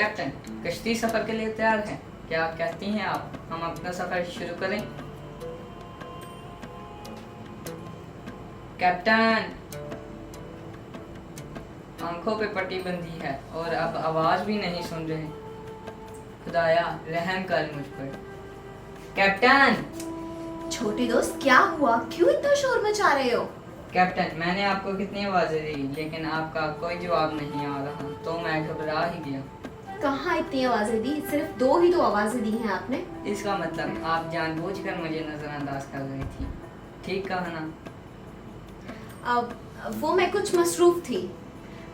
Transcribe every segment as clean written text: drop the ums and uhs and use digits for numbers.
Captain, कश्ती सफर के लिए तैयार है। क्या कहती हैं आप, हम अपना सफर शुरू करें? कैप्टन, आंखों पे पट्टी बंधी है और अब आवाज भी नहीं सुन रहे। खुदाया रहम कर मुझ पर। कैप्टन। छोटे दोस्त, क्या हुआ? क्यों इतना शोर मचा रहे हो? कैप्टन, मैंने आपको कितनी आवाजें दी लेकिन आपका कोई जवाब नहीं आ रहा, तो मैं घबरा ही गया। कहाँ इतनी आवाजें दी? सिर्फ 2 ही तो आवाजें दी हैं आपने। इसका मतलब आप जानबूझकर मुझे नजरअंदाज कर रही थी, ठीक कहा ना? अब वो मैं कुछ मसरूफ थी।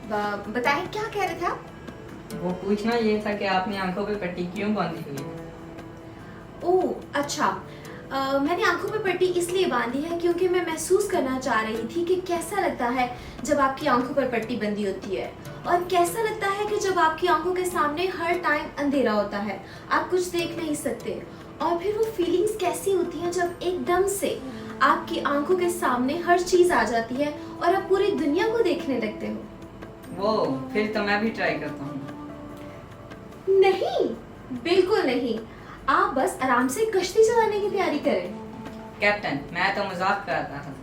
बताएं, क्या कह रहे थे आप? वो पूछना ये था कि आपने आंखों पे पट्टी क्यों बांधी हुई है? ओह अच्छा, मैंने आंखों पे पट्टी इसलिए बांधी है क्योंकि मैं महसूस करना चाह रही थी कि कैसा लगता है जब आपकी आंखों पर पट्टी बंधी होती है, और कैसा लगता है कि जब आपकी आंखों के सामने हर टाइम अंधेरा होता है, आप कुछ देख नहीं सकते, और फिर वो फीलिंग्स कैसी होती हैं जब एकदम से आपकी आंखों के सामने हर चीज आ जाती है और आप पूरी दुनिया को देखने लगते हो। वो फिर तो मैं भी ट्राई करता हूँ। नहीं, बिल्कुल नहीं। आप बस आराम से कश्ती चलाने की तैयारी करें। कैप्टन, मैं तो मजाक कर रहा था।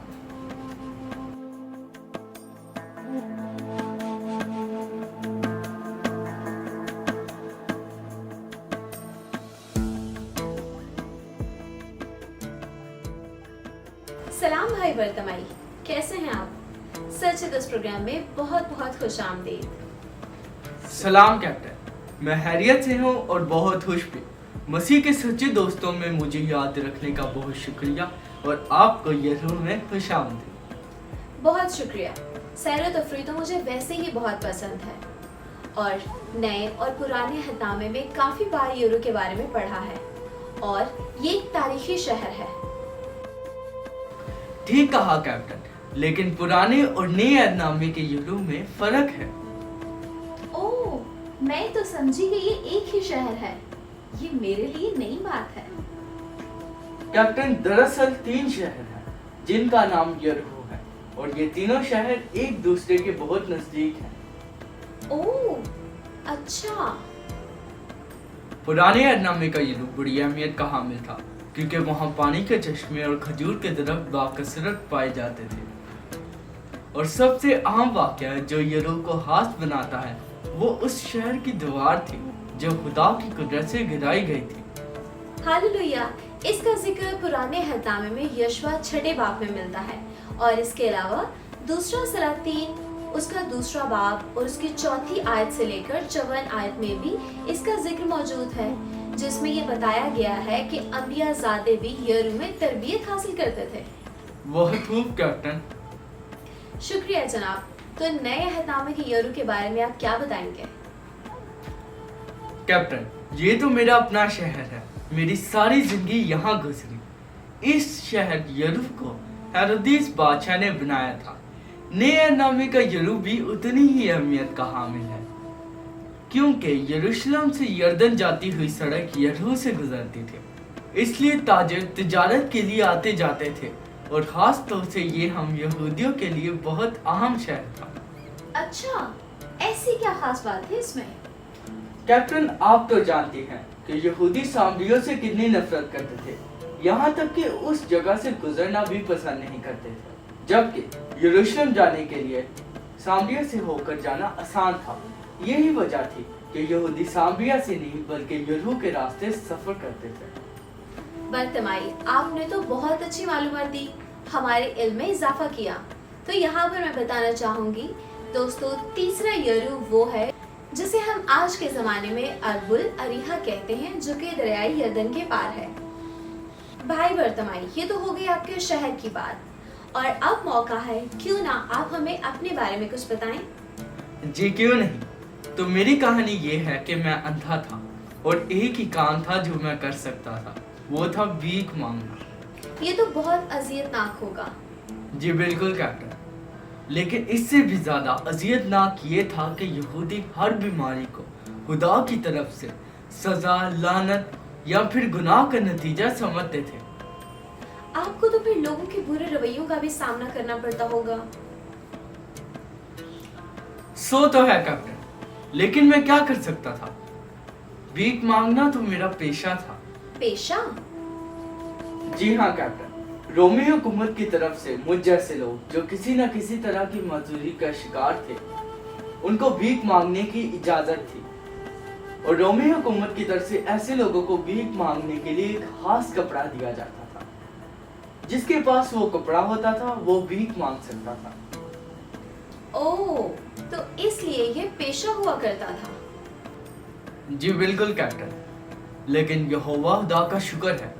सलाम भाई वर्तमाई, कैसे हैं आप? सच है, इस प्रोग्राम में बहुत बहुत खुशामदीद। सलाम कैप्टन, मैं हैरियत से हूँ और बहुत खुश भी। मसीह के सच्चे दोस्तों में मुझे याद रखने का बहुत शुक्रिया, और आपको ये रूम में खुशामदीद। बहुत शुक्रिया। सैर व तफरीह तो मुझे वैसे ही बहुत पसंद है, और नए और पुराने हदनामे में काफी बार यूरो के बारे में पढ़ा है, और ये एक तारीखी शहर है। ठीक कहा कैप्टन, लेकिन पुराने और नए अहदनामे के यूरो में फर्क है। ओह, मैं तो समझी कि ये एक ही शहर है। ये मेरे लिए नई बात है। कैप्टन, दरअसल 3 शहर हैं जिनका नाम यरीहो है, और ये तीनों शहर एक दूसरे के बहुत नजदीक हैं। ओह अच्छा। पुराने अहदनामे का यरीहो बड़ी अहमियत का हामिल था, क्योंकि वहाँ पानी के चश्मे और खजूर के दरख्त बाकसरत पाए जाते थे। और सबसे अहम वाक़या जो यरीहो को खास बनाता है, वो उस शहर की दीवार थी जो खुदा की कुदरत से गिराई गई थी। हालेलुया। इसका जिक्र पुराने हदनामे में यशवा 6 बाब में मिलता है, और इसके अलावा दूसरा सलातीन उसका 2 बाब और उसकी 4 आयत से लेकर 54 आयत में भी इसका जिक्र मौजूद है, जिसमें ये बताया गया है कि अंबिया ज़ादे भी यरीहो में तरबियत हासिल करते थे। बहुत खूब कैप्टन। शुक्रिया जनाब। तो नए अहदनामे के यरीहो के बारे में आप क्या बताएंगे? कैप्टन, ये तो मेरा अपना शहर है। मेरी सारी जिंदगी यहाँ गुजरी। इस शहर यरीहो को हेरोदेस बादशाह ने बनाया था। नए अहदनामे का यरीहो भी उतनी ही अहमियत का हामिल है, क्योंकि यरूशलेम से यरदन जाती हुई सड़क यरीहो से गुजरती थी, इसलिए ताजिर तिजारत के लिए आते जाते थे, और खास तौर से ये हम यहूदियों के लिए बहुत अहम शहर था। अच्छा, ऐसी क्या खास बात है इसमें? कैप्टन, आप तो जानती हैं कि यहूदी सामरियों से कितनी नफरत करते थे, यहाँ तक कि उस जगह से गुजरना भी पसंद नहीं करते थे, जबकि यरूशलेम जाने के लिए सामरिया से होकर जाना आसान था। यही वजह थी कि यहूदी सामरिया से नहीं बल्कि यरीहो के रास्ते सफर करते थे। बर्तमाई, आपने तो बहुत अच्छी मालूमात दी, हमारे इल्म में इजाफा किया। तो यहाँ पर मैं बताना चाहूंगी दोस्तों, तीसरा यरीहो वो है जिसे हम आज के जमाने में अरबुल अरीहा कहते हैं, जो कि दरियाई यरदन के पार है। भाई बर्तमाई, ये तो हो गई आपके शहर की बात, और अब मौका है, क्यों ना आप हमें अपने बारे में कुछ बताएं? जी क्यों नहीं। तो मेरी कहानी ये है कि मैं अंधा था, और एक ही काम था जो मैं कर सकता था, वो था भीख मांगना। ये तो बहुत अजियतनाक होगा। जी बिल्कुल कैप्टन, लेकिन इससे भी ज्यादा अजियतनाक ये था कि यहूदी हर बीमारी को खुदा की तरफ से सजा, लानत या फिर गुनाह का नतीजा समझते थे। आपको तो फिर लोगों के बुरे रवैयों का भी सामना करना पड़ता होगा। सो तो है कैप्टन, लेकिन मैं क्या कर सकता था। भीख मांगना तो मेरा पेशा था। पेशा? जी हाँ कैप्टन, रोमी हुकूमत की तरफ से मुझ जैसे लोग जो किसी न किसी तरह की मजदूरी का शिकार थे, उनको भीख मांगने की इजाजत थी। और रोमी हुकूमत की तरफ से ऐसे लोगों को भीख मांगने के लिए एक खास कपड़ा दिया जाता था। जिसके पास वो कपड़ा होता था वो भीख मांग सकता था। ओह, तो इसलिए ये पेशा हुआ करता था। जी बिल्कुल कैप्टन, लेकिन यहोवा खुदा का शुक्र है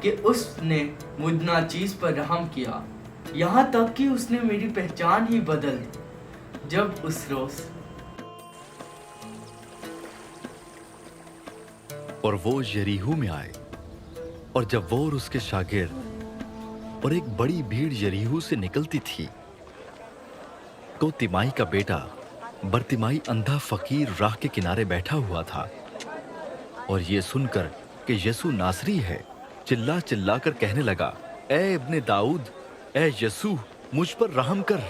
कि उसने मुझ नाचीज पर रहम किया, यहाँ तक कि उसने मेरी पहचान ही बदल दी। जब उस रोज और वो यरीहो में आए, और जब वो और उसके शागिर्द और एक बड़ी भीड़ यरीहो से निकलती थी, तो तिमाई का बेटा बरतिमाई अंधा फकीर राह के किनारे बैठा हुआ था। और ये सुनकर कि यीशु नासरी है, चिल्ला चिल्ला कर कहने लगा, ए इब्ने दाऊद, ए यीशु, मुझ पर रहम कर।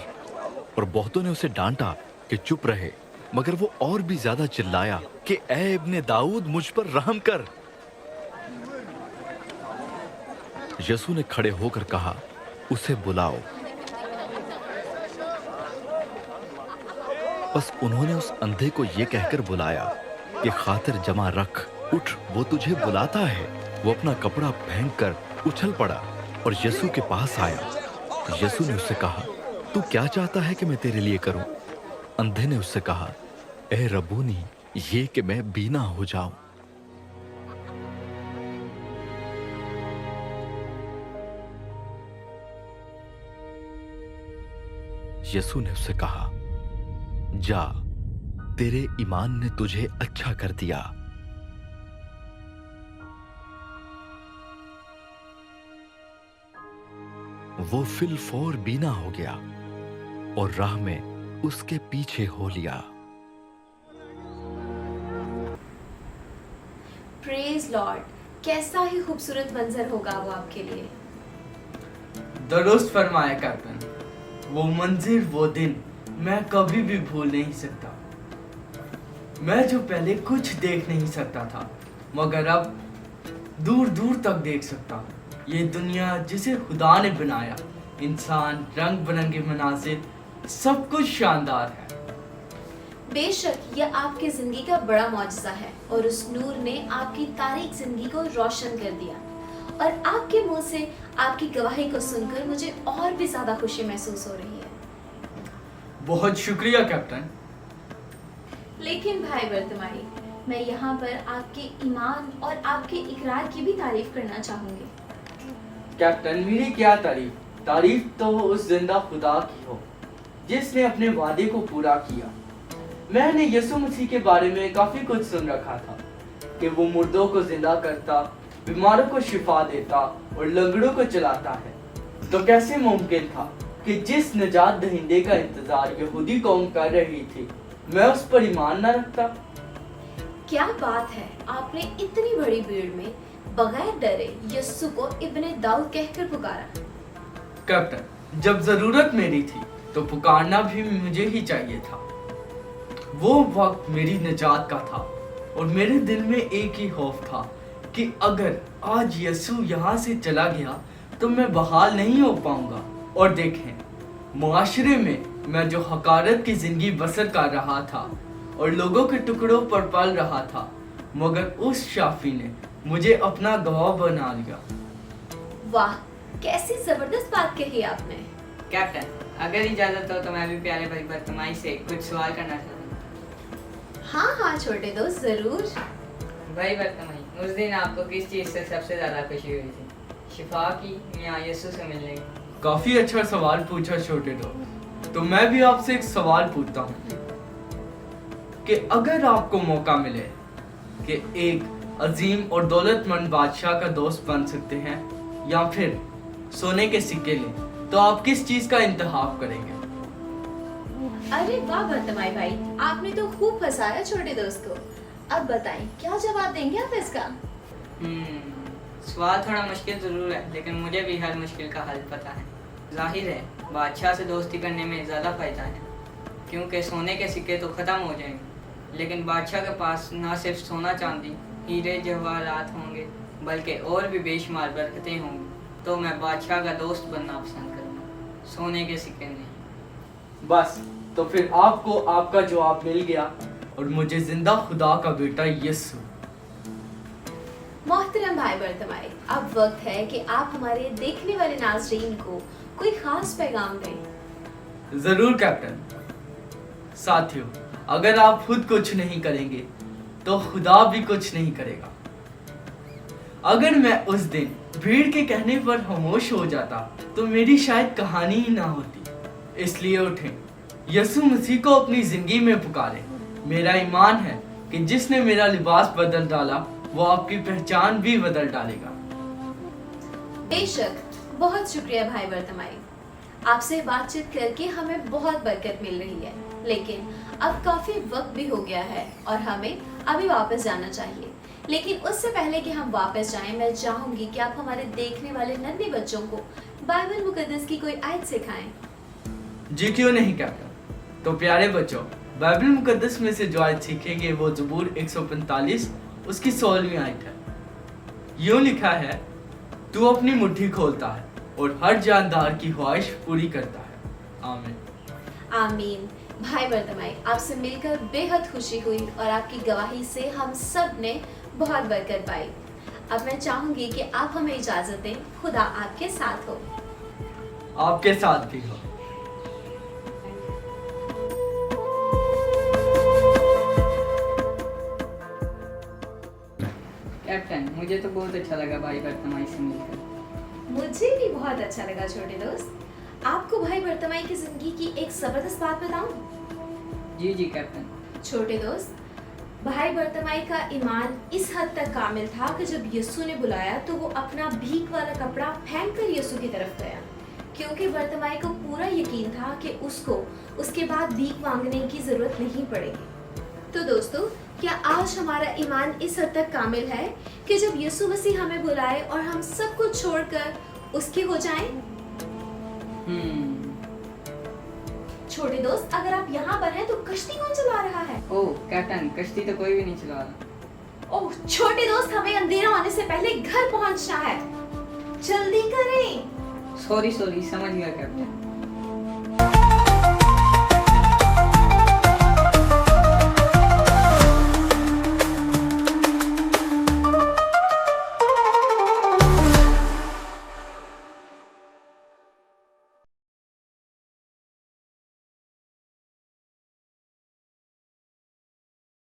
और बहुतों ने उसे डांटा कि चुप रहे, मगर वो और भी ज्यादा चिल्लाया कि ए इब्ने दाऊद, मुझ पर रहम कर। यीशु ने खड़े होकर कहा, उसे बुलाओ। बस उन्होंने उस अंधे को यह कहकर बुलाया कि खातिर जमा रख, उठ, वो तुझे बुलाता है। वो अपना कपड़ा फेंक कर उछल पड़ा और यीशु के पास आया। यीशु ने उससे कहा, तू क्या चाहता है कि मैं तेरे लिए करूं? अंधे ने उससे कहा, ए रब्बूनी, ये कि मैं बीना हो जाऊं। यीशु ने उससे कहा, जा, तेरे ईमान ने तुझे अच्छा कर दिया। वो फिलफौर बीना हो गया और राह में उसके पीछे हो लिया। प्रेज लॉर्ड, कैसा ही खूबसूरत मंजर होगा वो आपके लिए। दुरुस्त फरमाया कैप्टन, वो मंजिल, वो दिन मैं कभी भी भूल नहीं सकता। मैं जो पहले कुछ देख नहीं सकता था, मगर अब दूर दूर तक देख सकता हूँ। ये दुनिया जिसे खुदा ने बनाया, इंसान, रंग बिरंगे मनाजिर, सब कुछ शानदार है। बेशक यह आपकी जिंदगी का बड़ा मौजज़ा है और उस नूर ने आपकी तारीक जिंदगी को रोशन कर दिया। और आपके मुंह से आपकी गवाही को सुनकर मुझे और भी ज्यादा खुशी महसूस हो रही है। बहुत शुक्रिया कैप्टन। लेकिन भाई बरतिमाई, मैं यहाँ पर आपके ईमान और आपके इकरार की भी तारीफ करना चाहूंगी। कैप्टन, मेरी क्या तारीफ? तारीफ तो उस जिंदा खुदा की हो जिसने अपने वादे को पूरा किया। मैंने यीशु मसीह के बारे में काफी कुछ सुन रखा था कि वो मुर्दों को जिंदा करता, बीमारों को शिफा देता और लंगड़ों को चलाता है। तो कैसे मुमकिन था कि जिस निजात दहिंदे का इंतजार यहूदी कौम कर रही थी, मैं उस पर ईमान न रखता? क्या बात है, आपने इतनी बड़ी भीड़ में बगैर डरे यस्सु को इब्ने दाऊद कहकर पुकारा। कैप्टन, जब जरूरत मेरी थी तो पुकारना भी मुझे ही चाहिए था। वो वक्त मेरी निजात का था और मेरे दिल में एक ही खौफ था कि अगर आज यीशु यहाँ से चला गया तो मैं बहाल नहीं हो पाऊंगा। और देखें, मुआशरे में मैं जो हकारत की जिंदगी बसर कर रहा था और लोगों के टुकड़ों पर पल रहा था, मगर उस शाफी ने मुझे अपना गवाह बना लिया। वाह, कैसी जबरदस्त बात कही आपने। कैप्टन, अगर इजाजत हो तो मैं भी प्यारे भाई बरतिमाई से कुछ सवाल करना चाहता हूँ। हाँ हाँ छोटे दोस्त, जरूर। भाई बरतिमाई, उस दिन आपको किस चीज़ से सबसे ज़्यादा खुशी हुई थी? शिफा की या यीशु से मिलने की? काफी अच्छा सवाल पूछा छोटे दोस्त। तो मैं भी आपसे एक सवाल पूछता हूँ कि अगर आपको मौका मिले कि एक अजीम और दौलतमंद बादशाह का दोस्त बन सकते हैं या फिर सोने के सिक्के लें, तो आप किस चीज का इंतखाब करेंगे? अरे वाह बरतिमाई भाई, आपने तो खूब फंसाया छोटे दोस्त को। अब बताएं, क्या जवाब देंगे आप इसका? सवाल थोड़ा मुश्किल ज़रूर है, लेकिन मुझे भी हर मुश्किल का हल पता है। जाहिर है बादशाह से दोस्ती करने में ज़्यादा फ़ायदा है, क्योंकि सोने के सिक्के तो ख़त्म हो जाएंगे, लेकिन बादशाह के पास ना सिर्फ सोना चांदी हीरे जवाहरात होंगे, बल्कि और भी बेशुमार बरकतें होंगी, तो मैं बादशाह का दोस्त बनना पसंद करूँगा, सोने के सिक्के नहीं। बस तो फिर आपको आपका जवाब मिल गया और मुझे जिंदा खुदा का बेटा यीशु। मोहतरम भाई बर्तमाई, अब वक्त है कि आप हमारे देखने वाले नाज़रीन को कोई खास पैगाम दें। जरूर कैप्टन। साथियों, अगर आप खुद कुछ नहीं करेंगे तो खुदा भी कुछ नहीं करेगा। अगर मैं उस दिन भीड़ के कहने पर खामोश हो जाता तो मेरी शायद कहानी ही ना होती। इसलिए उठें, यीशु मसीह को अपनी जिंदगी में पुकारें। मेरा ईमान है कि जिसने मेरा लिबास बदल डाला वो आपकी पहचान भी बदल डालेगा। बेशक, बहुत शुक्रिया भाई बर्तमाई। आपसे बातचीत करके हमें बहुत बरकत मिल रही है, लेकिन अब काफी वक्त भी हो गया है और हमें अभी वापस जाना चाहिए। लेकिन उससे पहले कि हम वापस जाएं, मैं चाहूंगी कि आप हमारे देखने वाले नन्हे बच्चों को बाइबल मुकद्दस की कोई आयत सिखाएं। जी क्यों नहीं कैप्टन। तो प्यारे बच्चों, बाइबल मुकद्दस में से जो आयत सीखेंगे वो ज़बूर 145 उसकी 16वीं आयत है। यूं लिखा है, तू अपनी मुट्ठी खोलता है और हर जानदार की ख्वाहिश पूरी करता है। आमीन। आमीन। भाई बर्तमाई, आपसे मिलकर बेहद खुशी हुई और आपकी गवाही से हम सब ने बहुत बरकत पाई। अब मैं चाहूंगी कि आप हमें इजाजत दें। खुदा आपके साथ हो। आपके साथ भी हो। कैप्टन, मुझे तो बहुत अच्छा लगा भाई बर्तमाई से मिलकर। मुझे भी बहुत अच्छा लगा छोटे दोस्त। आपको भाई बर्तमाई की जिंदगी की एक जबरदस्त बात बताऊं? जी जी कैप्टन। छोटे दोस्त, भाई बर्तमाई का ईमान इस हद तक कामिल था कि जब यीशु ने बुलाया तो वो अपना भीख वाला कपड़ा फेंककर यीशु की तरफ गया, क्योंकि बर्तमाई को पूरा यकीन था कि उसको उसके बाद भीख मांगने की जरूरत नहीं पड़ेगी। तो दोस्तों, क्या आज हमारा ईमान इस हद तक कामिल है कि जब यीशु मसीह हमें बुलाए और हम सब कुछ छोड़कर उसके हो जाएं? छोटे दोस्त, अगर आप यहाँ पर हैं तो कश्ती कौन चला रहा है? ओह कैप्टन, कश्ती तो कोई भी नहीं चला रहा। ओह छोटे दोस्त, हमें अंधेरा होने से पहले घर पहुंचना है। जल्दी करें। सॉरी समझ गया कैप्टन।